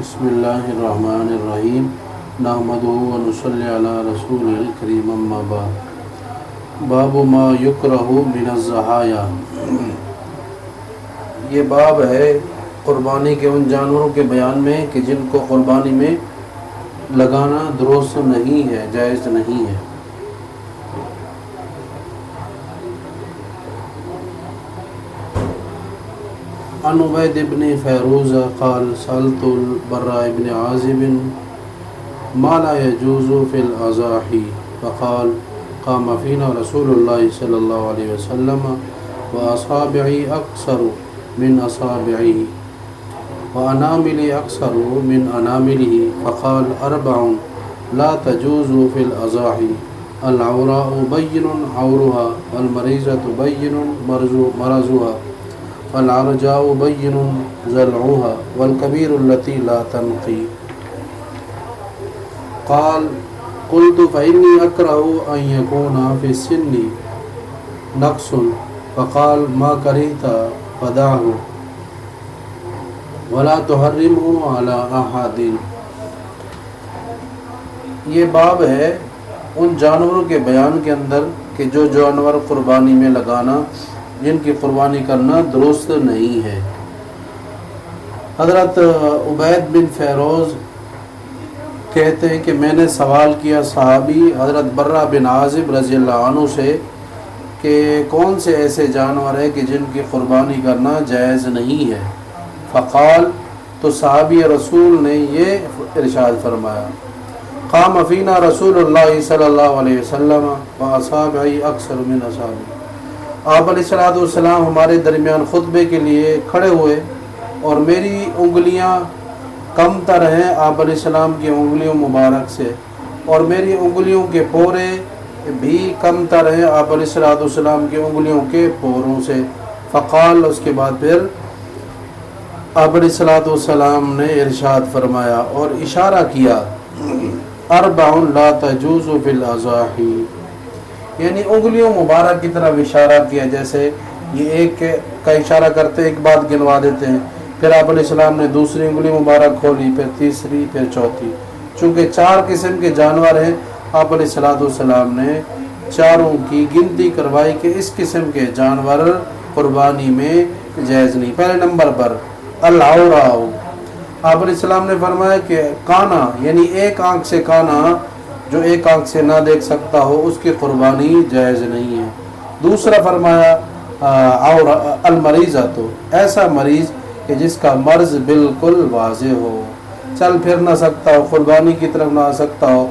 بسم اللہ الرحمن الرحیم نحمدہ ونصلی علی رسول الکریم اما بعد باب ما یکرہ من الضحایا۔ یہ باب ہے قربانی کے ان جانوروں کے بیان میں کہ جن کو قربانی میں لگانا درست نہیں ہے، جائز نہیں ہے۔ عن عبید بن فیروز قال سألت البراء بن عازب ما لا يجوز في الأضاحي فقال قام فينا رسول الله صلى الله عليه وسلم وأصابعي أقصر من أصابعه وأناملي أقصر من أنامله فقال أربع لا تجوز في الأضاحي العوراء بين عورها والمريضة بين مرضها والعرجاء بين ضلعها والكبير التي لا تنقي۔ قال قلت فإني أكره أن يكون في السن نقص فقال ما كرهت فدعه ولا تحرمه على أحد۔ یہ باب ہے ان جانوروں کے بیان کے اندر کہ جو جانور قربانی میں لگانا جن کی قربانی کرنا درست نہیں ہے۔ حضرت عبید بن فیروز کہتے ہیں کہ میں نے سوال کیا صحابی حضرت برہ بن عازب رضی اللہ عنہ سے کہ کون سے ایسے جانور ہیں کہ جن کی قربانی کرنا جائز نہیں ہے۔ فقال تو صحابی رسول نے یہ ارشاد فرمایا قام فینا رسول اللہ صلی اللہ علیہ وسلم واصابعی اکثر من اصابعی۔ آپ علیہ السلام ہمارے درمیان خطبے کے لیے کھڑے ہوئے اور میری انگلیاں کم تر ہیں آپ علیہ السلام کی انگلیوں مبارک سے، اور میری انگلیوں کے پورے بھی کم تر ہیں آپ علیہ السلام کی انگلیوں کے پوروں سے۔ فقال اس کے بعد پھر آپ علیہ السلام نے ارشاد فرمایا اور اشارہ کیا اربع لا تجوز فی الاضاحی، یعنی انگلیوں مبارک کی طرف اشارہ کیا، جیسے یہ ایک کا اشارہ کرتے ایک بات گنوا دیتے ہیں، پھر آپ علیہ السلام نے دوسری انگلی مبارک کھولی، پھر تیسری، پھر چوتھی۔ چونکہ 4 قسم کے جانور ہیں، آپ علیہ السلام نے چاروں کی گنتی کروائی کہ اس قسم کے جانور قربانی میں جائز نہیں۔ پہلے نمبر پر العوراء، آپ علیہ السلام نے فرمایا کہ کانا، یعنی ایک آنکھ سے کانا جو ایک آنکھ سے نہ دیکھ سکتا ہو اس کی قربانی جائز نہیں ہے۔ دوسرا فرمایا المریضہ، تو ایسا مریض کہ جس کا مرض بالکل واضح ہو، چل پھر نہ سکتا ہو، قربانی کی طرف نہ آ سکتا ہو،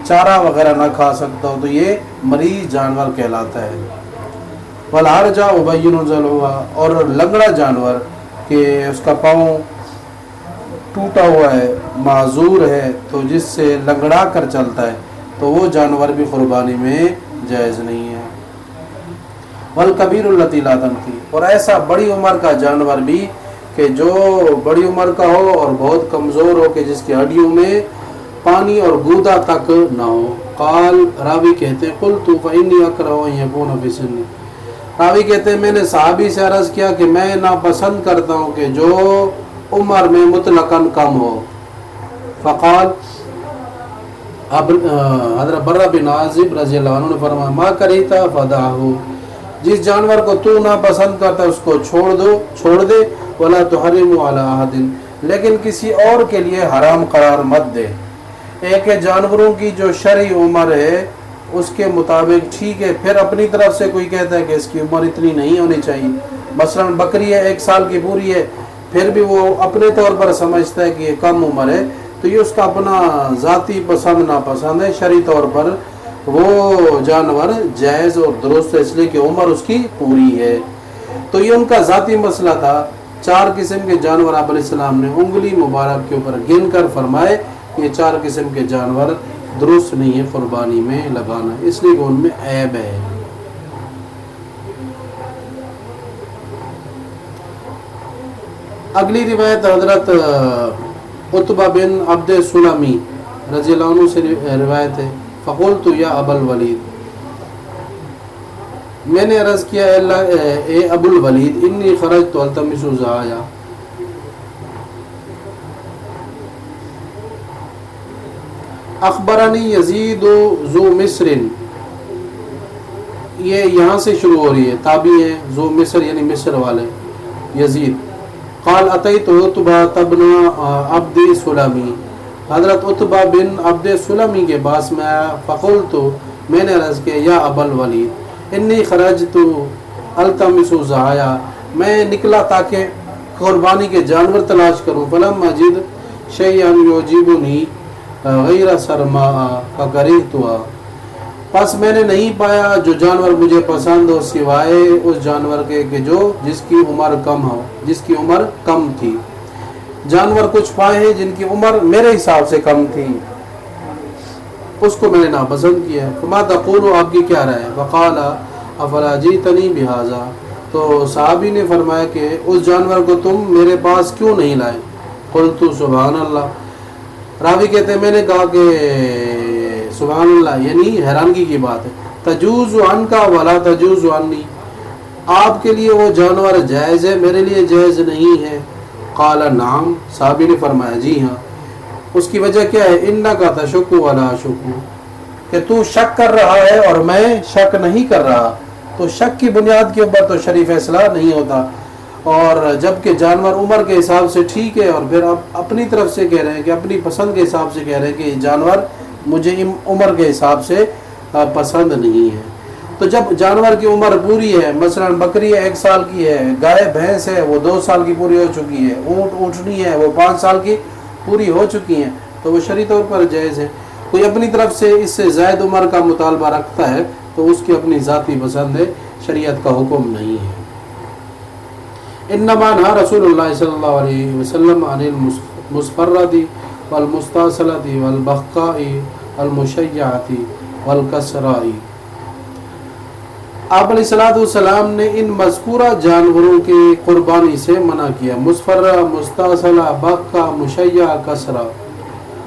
چارہ وغیرہ نہ کھا سکتا ہو، تو یہ مریض جانور کہلاتا ہے۔ والعرجاء بین ضلعها، اور لنگڑا جانور کہ اس کا پاؤں ٹوٹا ہوا ہے، معذور ہے، تو جس سے لنگڑا کر چلتا ہے تو وہ جانور بھی قربانی میں جائز نہیں ہے۔ والکبیر التی لا تنقی، اور ایسا بڑی عمر کا جانور بھی کہ جو بڑی عمر کا ہو اور بہت کمزور ہو کہ جس کی ہڈیوں میں پانی اور گودا تک نہ ہو۔ قال، راوی کہتے ہیں قلت فإنی اکرہ ان یکون فی سنی، راوی کہتے ہیں میں نے صحابی سے عرض کیا کہ میں ناپسند کرتا ہوں کہ جو عمر میں مطلقاً کم ہو۔ فقال، حضرت برہ بن عازب رضی اللہ عنہ نے فرمایا ما کریتا فدعہ، جس جانور کو تو ناپسند کرتا اس کو چھوڑ دے، ولا تحرم علی احد، لیکن کسی اور کے لیے حرام قرار مت دے۔ ایک جانوروں کی جو شرعی عمر ہے اس کے مطابق ٹھیک ہے، پھر اپنی طرف سے کوئی کہتا ہے کہ اس کی عمر اتنی نہیں ہونی چاہیے، مثلا بکری ہے 1 سال کی پوری ہے، پھر بھی وہ اپنے طور پر سمجھتا ہے کہ یہ کم عمر ہے، تو یہ اس کا اپنا ذاتی پسند ناپسند ہے۔ شرعی طور پر وہ جانور جائز اور درست ہے اس لیے کہ عمر اس کی پوری ہے۔ تو یہ ان کا ذاتی مسئلہ تھا۔ 4 قسم کے جانور آپ علیہ السلام نے انگلی مبارک کے اوپر گن کر فرمائے یہ 4 قسم کے جانور درست نہیں ہے قربانی میں لگانا، اس لیے کہ ان میں عیب ہے۔ اگلی روایت حضرت عتبہ بن عبد سلمی رضی اللہ عنہ سے روایت ہے فقلت یا ابا الولید، میں نے عرض کیا اے ابو الولید انی خرجت التمس الضحایا، اخبرنی یزید ذو مصر، یہ یہاں سے شروع ہو رہی ہے، تابعی ہے، ذو مصر یعنی مصر والے یزید. قال اتیت عتبہ بن عبد سلمی، حضرت عتبہ بن عبد سلمی کے پاس میں آیا. فقلت، میں نے عرض کیا، یا ابا الولید انی خرجت التمس ضحایا، میں نکلا تاکہ قربانی کے جانور تلاش کروں. فلم اجد شیئا یعجبنی غیر سرما فکرہتھا، پس میں نے نہیں پایا جو جانور مجھے پسند ہو سوائے اس جانور کے کہ جس کی عمر کم تھی. جانور کچھ پائے ہیں جن کی عمر میرے حساب سے کم تھی، اس کو میں نے ناپسند کیا. فما تقول، آپ کی کیا رائے؟ وقال افلا جئتنی بہذا، تو صحابی نے فرمایا کہ اس جانور کو تم میرے پاس کیوں نہیں لائے؟ قلت سبحان اللہ، راوی کہتے ہیں میں نے کہا کہ سبحان اللہ، یعنی حیرانگی کی بات ہے. تجوز عنک ولا تجوز عنی، آپ کے لیے وہ جانور جائز ہے، میرے لیے جائز نہیں ہے. قال نعم، صحابی نے فرمایا جی ہاں. اس کی وجہ کیا ہے؟ انک تشک ولا اشک، کہ تو شک کر رہا ہے اور میں شک نہیں کر رہا. تو شک کی بنیاد کے اوپر تو شرعی فیصلہ نہیں ہوتا، اور جب کہ جانور عمر کے حساب سے ٹھیک ہے، اور پھر آپ اپنی طرف سے کہہ رہے ہیں کہ اپنی پسند کے حساب سے کہہ رہے ہیں کہ یہ جانور مجھے عمر کے حساب سے پسند نہیں ہے. تو جب جانور کی عمر پوری ہے، مثلا بکری 1 سال کی ہے، گائے بھینس ہے وہ 2 سال کی پوری ہو چکی ہے، اونٹ اونٹنی ہے وہ 5 سال کی پوری ہو چکی ہیں، تو وہ شرعی طور پر جائز ہے. کوئی اپنی طرف سے اس سے زائد عمر کا مطالبہ رکھتا ہے تو اس کی اپنی ذاتی پسند ہے، شریعت کا حکم نہیں ہے. انما نہا رسول اللہ صلی اللہ علیہ وسلم عن المسفرۃ والمستاصلۃ والبقاء والمشیعۃ والکسراء، آپ علیہ الصلوۃ والسلام نے ان مذکورہ جانوروں کی قربانی سے منع کیا. مسفرہ، مستاصلہ، بقا، مشیع، کسرہ.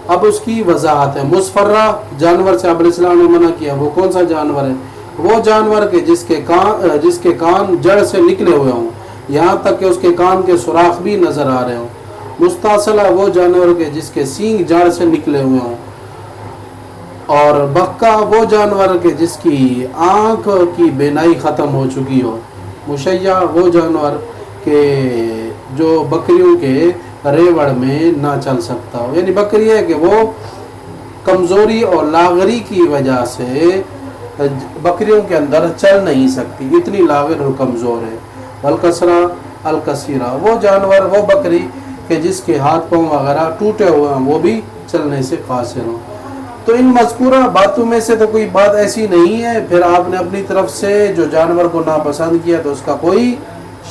اب اس کی وضاحت ہے. مسفرہ جانور سے آپ علیہ السلام نے منع کیا. وہ کون سا جانور ہے؟ وہ جانور کہ جس کے کان جڑ سے نکلے ہوئے ہوں، یہاں تک کہ اس کے کان کے سوراخ بھی نظر آ رہے ہوں. مستاصلہ وہ جانور کہ جس کے سینگ جڑ سے نکلے ہوئے ہوں. اور بقا وہ جانور کہ جس کی آنکھ کی بینائی ختم ہو چکی ہو. مشیع وہ جانور کہ جو بکریوں کے ریوڑ میں نہ چل سکتا ہو، یعنی بکری ہے کہ وہ کمزوری اور لاغری کی وجہ سے بکریوں کے اندر چل نہیں سکتی، اتنی لاغر اور کمزور ہے. الکسرا، الکثیرہ وہ جانور، وہ بکری کہ جس کے ہاتھ پاؤں وغیرہ ٹوٹے ہوئے ہیں، وہ بھی چلنے سے قاصر ہوں. تو ان مذکورہ باتوں میں سے تو کوئی بات ایسی نہیں ہے. پھر آپ نے اپنی طرف سے جو جانور کو ناپسند کیا تو اس کا کوئی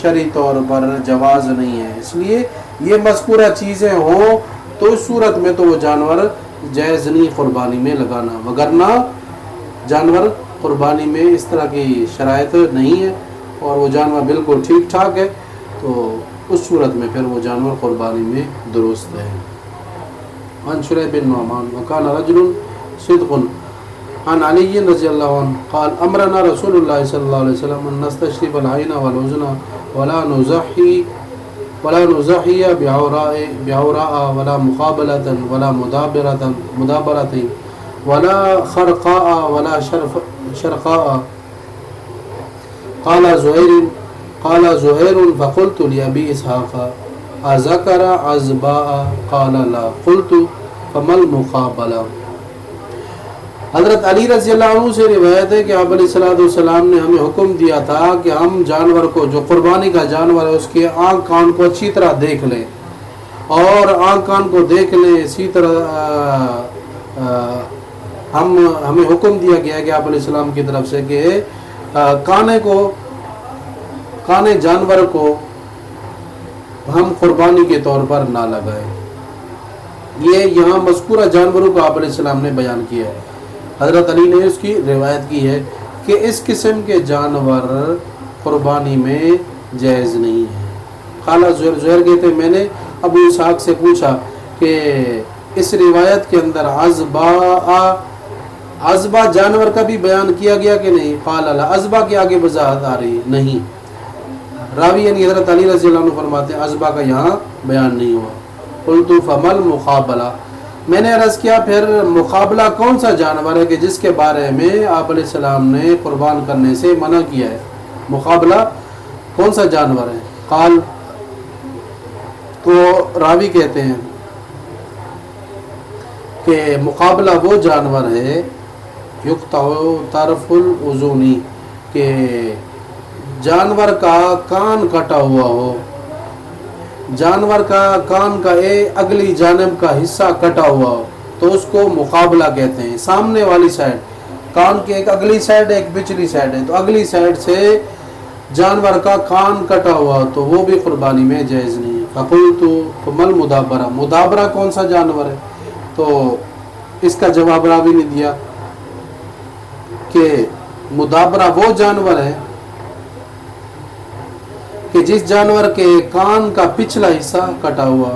شرعی طور پر جواز نہیں ہے. اس لیے یہ مذکورہ چیزیں ہوں تو اس صورت میں تو وہ جانور جائز نہیں قربانی میں لگانا، وگرنہ جانور قربانی میں اس طرح کی شرائط نہیں ہے اور وہ جانور بالکل ٹھیک ٹھاک ہے، تو اس صورت میں پھر وہ جانور قربانی میں درست ہے. عن شریح بن نعمان وکان رجل صدق عن علی رضی اللہ عنہ قال امرنا رسول اللہ صلی اللہ علیہ وسلم ان نستشرف العین والعزن ولا نضحی بعوراء ولا مقابلة ولا مدابرة ولا خرقاء ولا شرقاء. قال زہیر فقلت لأبی اسحاق اذکر عزباء قال لا قلت فما المقابلہ. حضرت علی رضی اللہ عنہ سے روایت ہے کہ آپ علیہ السلام نے ہمیں حکم دیا تھا کہ ہم جانور کو جو قربانی کا جانور ہے اس کے آنکھ کان کو اچھی طرح دیکھ لیں، اور آنکھ کان کو دیکھ لیں. اسی طرح ہمیں حکم دیا گیا کہ آپ علیہ السلام کی طرف سے کہ کانے جانور کو ہم قربانی کے طور پر نہ لگائیں. یہ یہاں مذکورہ جانوروں کو آپ علیہ السلام نے بیان کیا ہے. حضرت علی نے اس کی روایت کی ہے کہ اس قسم کے جانور قربانی میں جائز نہیں ہے. خالہ زہر کہتے میں نے ابو اسحاق سے پوچھا کہ اس روایت کے اندر عزبا جانور کا بھی بیان کیا گیا کہ نہیں؟ قال لا، عزبا کے آگے وضاحت آ رہی نہیں. راوی یعنی حضرت علی رضی اللہ عنہ فرماتے ہیں عزبا کا یہاں بیان نہیں ہوا. قلت فما المقابلہ، میں نے عرض کیا پھر مقابلہ کون سا جانور ہے کہ جس کے بارے میں آپ علیہ السلام نے قربان کرنے سے منع کیا ہے؟ مقابلہ کون سا جانور ہے؟ قال، تو راوی کہتے ہیں کہ مقابلہ وہ جانور ہے یقطع طرف الاذنی، کہ جانور کا کان کٹا ہوا ہو، جانور کا کان کا اگلی جانب کا حصہ کٹا ہوا ہو تو اس کو مقابلہ کہتے ہیں۔ سامنے والی سائڈ، کان کی ایک اگلی سائڈ ایک پچھلی سائڈ ہے، تو اگلی سائڈ سے جانور کا کان کٹا ہوا تو وہ بھی قربانی میں جائز نہیں ہے۔ فقلت مل مدابرہ، مدابرہ کون سا جانور ہے؟ تو اس کا جواب راوی نے دیا کہ مدابرہ وہ جانور ہے کہ جس جانور کے کان کا پچھلا حصہ کٹا ہوا۔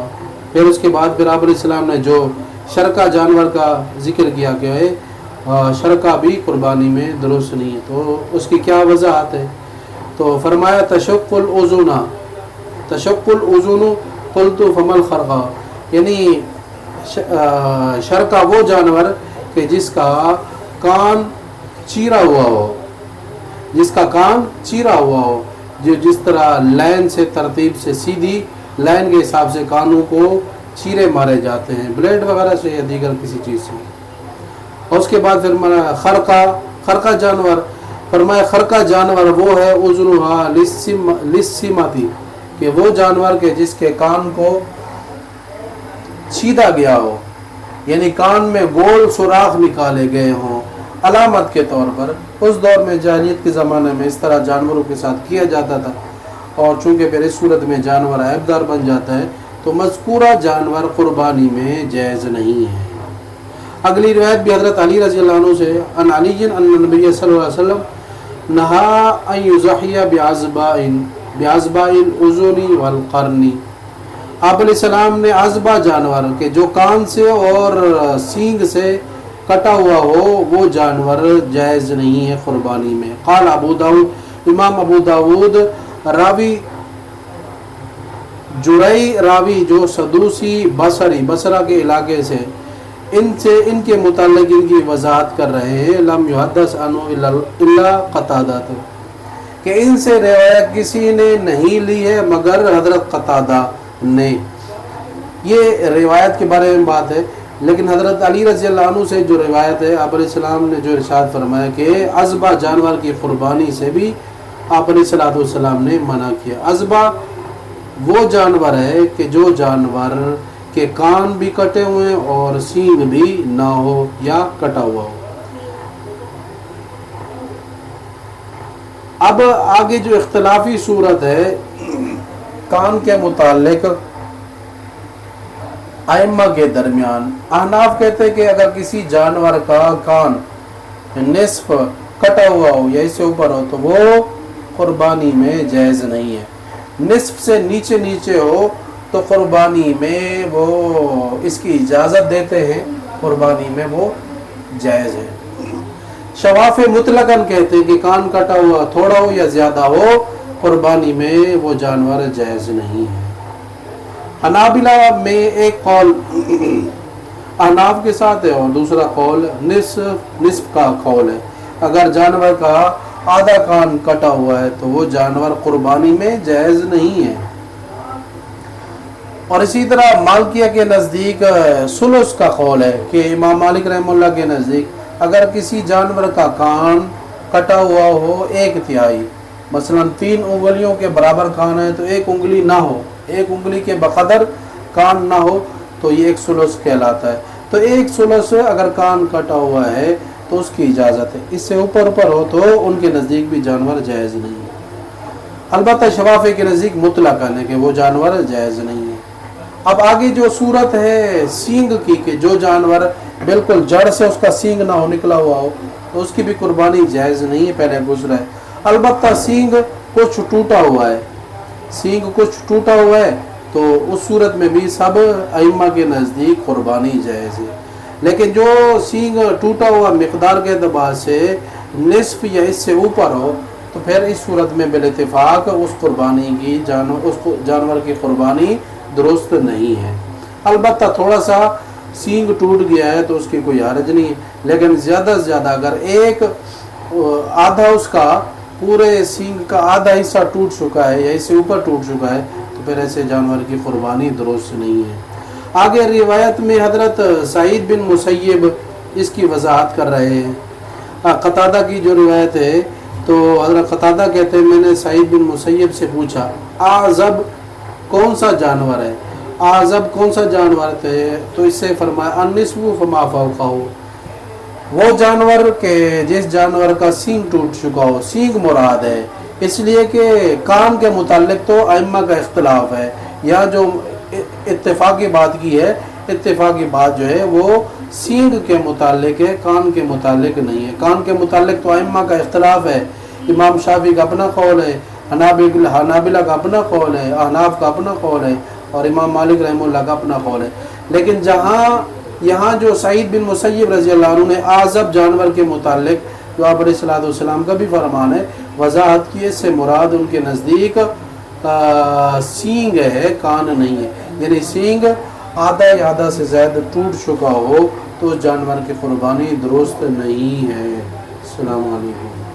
پھر اس کے بعد پھر آپ علیہ السلام نے جو شرکا جانور کا ذکر کیا کہ شرکا بھی قربانی میں درست نہیں ہے، تو اس کی کیا وضاحت ہے؟ تو فرمایا تشق الاذن، تشق الاذن قلت فما الخرقہ، یعنی شرکا وہ جانور کہ جس کا کان چیرا ہوا ہو، جس کا کان چیرا ہوا ہو، جو جس طرح لائن سے ترتیب سے سیدھی لائن کے حساب سے کانوں کو چیرے مارے جاتے ہیں بلیڈ وغیرہ سے یا دیگر کسی چیز سے۔ اور اس کے بعد پھر خرقہ، خرقہ جانور، فرمایا خرقہ جانور وہ ہے اذنھا للسمتی، کہ وہ جانور کے جس کے کان کو چھیدا گیا ہو، یعنی کان میں گول سوراخ نکالے گئے ہوں علامت کے طور پر۔ اس دور میں جاہلیت کے زمانے میں اس طرح جانوروں کے ساتھ کیا جاتا تھا، اور چونکہ پھر اس صورت میں جانور عیبدار بن جاتا ہے تو مذکورہ جانور قربانی میں جائز نہیں ہے۔ اگلی روایت بھی حضرت علی رضی اللہ عنہ سے، ان علی ان نبی صلی اللہ علیہ وسلم نہا ان یضحی بعضباء الاذن والقرن، آپ علیہ السلام نے عذبہ جانور کے جو کان سے اور سینگ سے کٹا ہوا ہو وہ جانور جائز نہیں ہے قربانی میں۔ قال ابو داود، امام ابو داود راوی جرائی راوی جو سدوسی بصری بصرہ کے علاقے سے ان کے متعلق ان کی وضاحت کر رہے ہیں، لم یحدث عنہ الا قتادہ، کہ ان سے روایت کسی نے نہیں لی ہے مگر حضرت قتادہ نے۔ یہ روایت کے بارے میں بات ہے، لیکن حضرت علی رضی اللہ عنہ سے جو روایت ہے آپ علیہ السلام نے جو ارشاد فرمایا کہ عذبہ جانور کی قربانی سے بھی آپ علیہ السلام نے منع کیا۔ عذبہ وہ جانور ہے کہ جو جانور کے کان بھی کٹے ہوئے اور سینگ بھی نہ ہو یا کٹا ہوا ہو۔ اب آگے جو اختلافی صورت ہے کان کے متعلق ائمہ کے درمیان، احناف کہتے ہیں کہ اگر کسی جانور کا کان نصف کٹا ہوا ہو یا اس سے اوپر ہو تو وہ قربانی میں جائز نہیں ہے، نصف سے نیچے نیچے ہو تو قربانی میں وہ اس کی اجازت دیتے ہیں، قربانی میں وہ جائز ہے۔ شواف مطلقاً کہتے ہیں کہ کان کٹا ہوا تھوڑا ہو یا زیادہ ہو قربانی میں وہ جانور جائز نہیں ہے۔ حنابلہ میں ایک قول احناف کے ساتھ ہے اور دوسرا قول نصف کا قول ہے، اگر جانور کا آدھا کان کٹا ہوا ہے تو وہ جانور قربانی میں جائز نہیں ہے۔ اور اسی طرح مالکیہ کے نزدیک ثلث کا قول ہے کہ امام مالک رحمہ اللہ کے نزدیک اگر کسی جانور کا کان کٹا ہوا ہو ایک تہائی، مثلا 3 انگلیوں کے برابر کان ہے تو 1 انگلی نہ ہو، 1 انگلی کے بقدر کان نہ ہو تو یہ 1 ثلث کہلاتا ہے، تو 1 ثلث اگر کان کٹا ہوا ہے تو اس کی اجازت ہے، اس سے اوپر ہو تو ان کے نزدیک بھی جانور جائز نہیں ہے۔ البتہ شوافی کے نزدیک مطلقاً ہے کہ وہ جانور جائز نہیں ہے۔ اب آگے جو صورت ہے سینگ کی کہ جو جانور بالکل جڑ سے اس کا سینگ نہ ہو نکلا ہوا ہو تو اس کی بھی قربانی جائز نہیں ہے، پہلے گزرا ہے۔ البتہ سینگ کچھ ٹوٹا ہوا ہے، سینگ کچھ ٹوٹا ہوا ہے تو اس صورت میں بھی سب ائمہ کے نزدیک قربانی جائز ہے، لیکن جو سینگ ٹوٹا ہوا مقدار کے اعتبار سے نصف یا اس سے اوپر ہو تو پھر اس صورت میں بالاتفاق اس قربانی کی جانور کی قربانی درست نہیں ہے۔ البتہ تھوڑا سا سینگ ٹوٹ گیا ہے تو اس کی کوئی حرج نہیں ہے، لیکن زیادہ سے زیادہ اگر ایک آدھا اس کا پورے سینگ کا آدھا حصہ ٹوٹ چکا ہے یا اس سے اوپر ٹوٹ چکا ہے تو پھر ایسے جانور کی قربانی درست نہیں ہے۔ آگے روایت میں حضرت سعید بن مسیب اس کی وضاحت کر رہے ہیں۔ قتادہ کی جو روایت ہے تو حضرت قتادہ کہتے ہیں میں نے سعید بن مسیب سے پوچھا اعزب کون سا جانور ہے، اعزب کون سا جانور ہے، تو اس سے فرمایا النصف فما فوقہ، وہ جانور کہ جس جانور کا سینگ ٹوٹ چکا ہو۔ سینگ مراد ہے اس لیے کہ کان کے متعلق تو ائمہ کا اختلاف ہے، یا جو اتفاقی بات کی ہے، اتفاقی بات جو ہے وہ سینگ کے متعلق ہے، کان کے متعلق نہیں ہے۔ کان کے متعلق تو ائمہ کا اختلاف ہے، امام شافعی کا اپنا قول ہے، حنابلہ کا اپنا قول ہے، احناف کا اپنا قول ہے، اور امام مالک رحمہ اللہ کا اپنا قول ہے۔ لیکن یہاں جو سعید بن مسیب رضی اللہ عنہ نے اعزب جانور کے متعلق جو آپ علیہ الصلوۃ والسلام کا بھی فرمان ہے وضاحت کی، اس سے مراد ان کے نزدیک سینگ ہے، کان نہیں ہے، یعنی سینگ آدھا سے زیادہ ٹوٹ چکا ہو تو جانور کی قربانی درست نہیں ہے۔ السلام علیکم۔